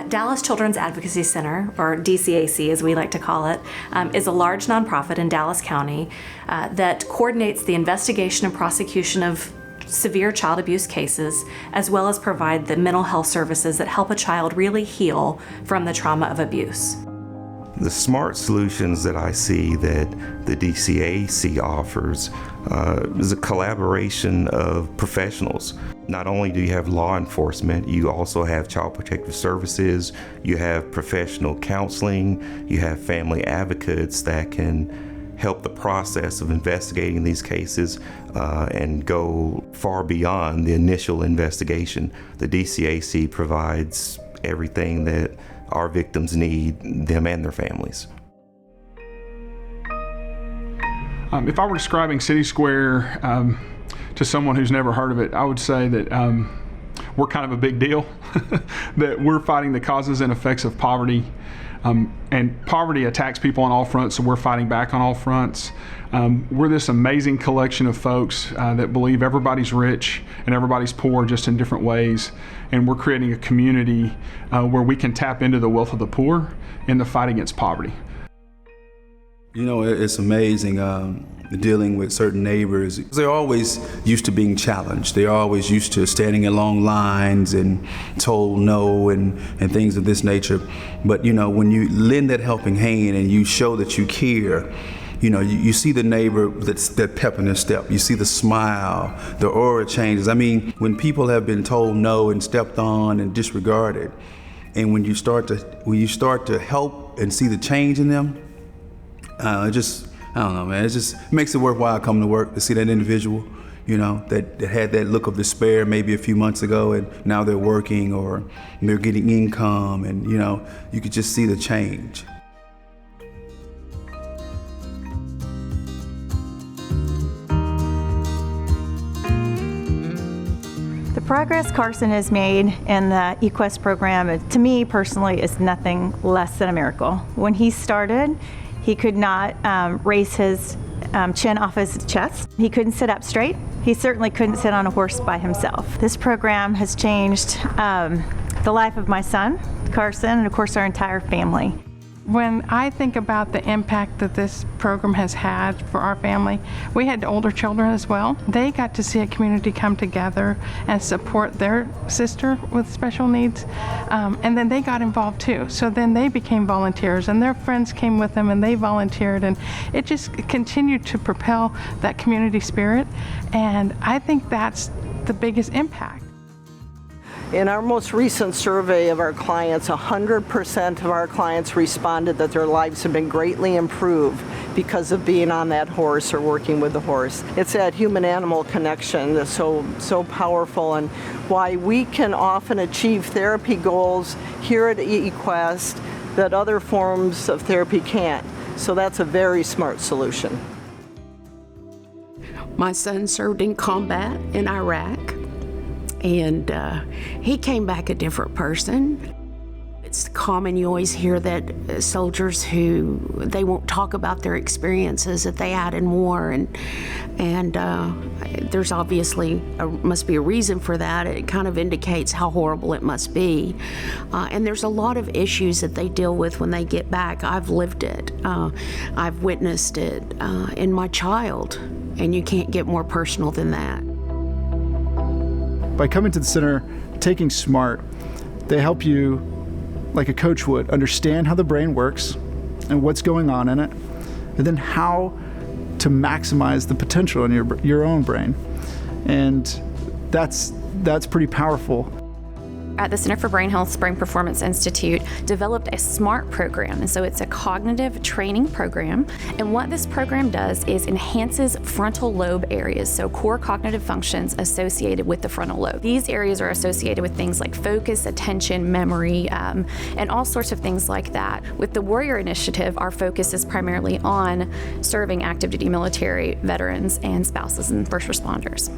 Dallas Children's Advocacy Center, or DCAC as we like to call it, is a large nonprofit in Dallas County that coordinates the investigation and prosecution of severe child abuse cases, as well as provide the mental health services that help a child really heal from the trauma of abuse. The smart solutions that I see that the DCAC offers is a collaboration of professionals. Not only do you have law enforcement, you also have child protective services, you have professional counseling, you have family advocates that can help the process of investigating these cases and go far beyond the initial investigation. The DCAC provides everything that our victims need, them and their families. If I were describing City Square to someone who's never heard of it, I would say that we're kind of a big deal, that we're fighting the causes and effects of poverty. And poverty attacks people on all fronts, so we're fighting back on all fronts. We're this amazing collection of folks that believe everybody's rich and everybody's poor, just in different ways. And we're creating a community where we can tap into the wealth of the poor in the fight against poverty. You know, it's amazing dealing with certain neighbors. They're always used to being challenged. They're always used to standing in long lines and told no and things of this nature. But, you know, when you lend that helping hand and you show that you care, you know, you see the neighbor that pep in their step. You see the smile, the aura changes. I mean, when people have been told no and stepped on and disregarded, and when you start to help and see the change in them, I don't know, man. It just makes it worthwhile coming to work to see that individual, you know, that had that look of despair maybe a few months ago, and now they're working or they're getting income, and, you know, you could just see the change. The progress Carson has made in the eQuest program, to me personally, is nothing less than a miracle. When he started, he could not raise his chin off his chest. He couldn't sit up straight. He certainly couldn't sit on a horse by himself. This program has changed the life of my son, Carson, and of course our entire family. When I think about the impact that this program has had for our family, we had older children as well. They got to see a community come together and support their sister with special needs, and then they got involved too. So then they became volunteers, and their friends came with them and they volunteered, and it just continued to propel that community spirit, and I think that's the biggest impact. In our most recent survey of our clients, 100% of our clients responded that their lives have been greatly improved because of being on that horse or working with the horse. It's that human-animal connection that's so powerful, and why we can often achieve therapy goals here at eQuest that other forms of therapy can't. So that's a very smart solution. My son served in combat in Iraq. And he came back a different person. It's common, you always hear that soldiers they won't talk about their experiences that they had in war, and there's obviously must be a reason for that. It kind of indicates how horrible it must be. And there's a lot of issues that they deal with when they get back. I've lived it. I've witnessed it in my child, and you can't get more personal than that. By coming to the center, taking SMART, they help you, like a coach would, understand how the brain works and what's going on in it, and then how to maximize the potential in your own brain. And that's pretty powerful. at the Center for Brain Health Brain Performance Institute developed a SMART program. And so it's a cognitive training program. And what this program does is enhances frontal lobe areas, so core cognitive functions associated with the frontal lobe. These areas are associated with things like focus, attention, memory, and all sorts of things like that. With the Warrior Initiative, our focus is primarily on serving active duty military veterans and spouses and first responders.